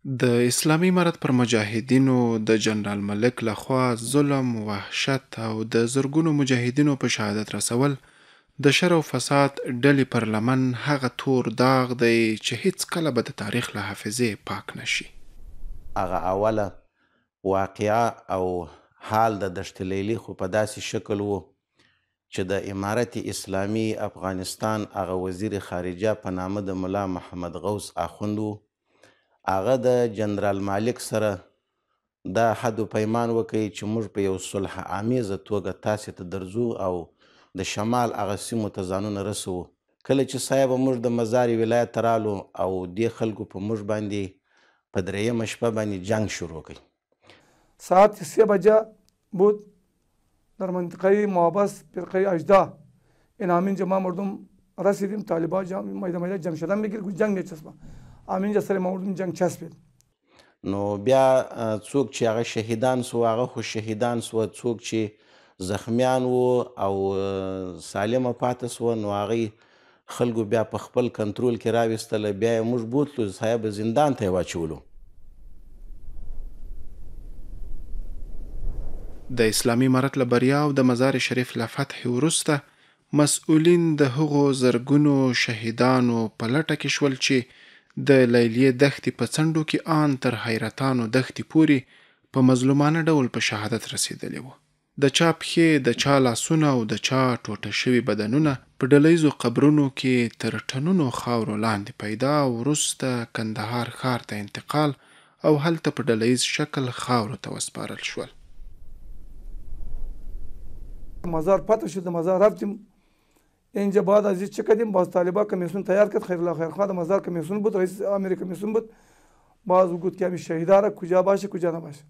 د اسلامي امارت پر مجاهدینو د جنرال ملک لخوا ظلم، وحشت او د زرګونو مجاهدینو په شهادت رسول د شر او فساد ډلې پر لمن هغه تور داغ دی چې هیڅکله به د تاریخ له حافظې پاک نشي. هغه اوله واقعه او حال د دشت لیلی خو په داسې شکل و چې د امارت اسلامي افغانستان هغه وزیر خارجه په نامه د ملا محمد غوث اخوند و. هغه د جنرال مالک سره دا حد و پیمان وکړي چې موږ په یو صلح آمیزه توګه تاسې ته درځو او د شمال هغه سیمو ته ځانونه رسوو. کله چې صاحب موږ د مزار ولایت ته رالو او دې خلکو په موږ باندې په درېیمه شپه باندې جنگ شروع کړي. ساعت 3 بجه بود در منطقه مابس فرقه اجدا این همینجا ما مردم رسیدیم. طالبان میدان جمع شدن میگیر جنگ نچسبه همینجا سر ما مردم جنگ چسبید. نو بیا څوک چې هغه شهیدان سو هغه خو شهیدان سو، څوک چې زخمیان وو او سالمه پاتې سوه نو هغوی خلکو بیا په خپل کنترول کې راویستله. بیا یې موږ بوتلو صاحب زندان ته یې واچولو. د اسلامي امارت له بریا او د مزار شریف له فتح وروسته مسؤلین د هغو زرګونو شهیدانو په لټه کې شول چې د لیلیې دښتې په څنډو کې آن تر حیرتانو دښتې پورې په مظلومانه ډول په شهادت رسېدلي وو. د چا پښې، د چا لاسونه او د چا ټوټه شوي بدنونه په ډلهیزو قبرونو کې تر ټنونو خاورو لاندې پیدا او وروسته کندهار ښار ته انتقال او هلته په ډلهیز شکل خاورو ته وسپارل شول. مزار پاتې شد. مزار رفتیم اینجا بعد از چه کردیم باز طالبا کمیسیون تیار کرد. خیر الله خیر خواه مزار کمیسیون بود، رئیس امیر کمیسیون بود. باز او گفت که همین شهیدا را کجا باشه کجا نباشه.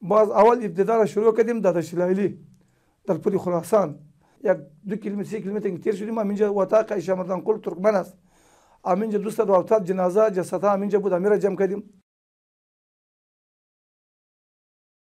باز اول ابتدا را شروع کردیم در دشت لیلی در پل خراسان 1-2 کیلومتر 3 کیلومتر تیر شدیم. همینجا واتاق ایشامردان قل ترکمن است. همینجا 270 جنازه جسدها همینجا بود. همین را جمع کردیم.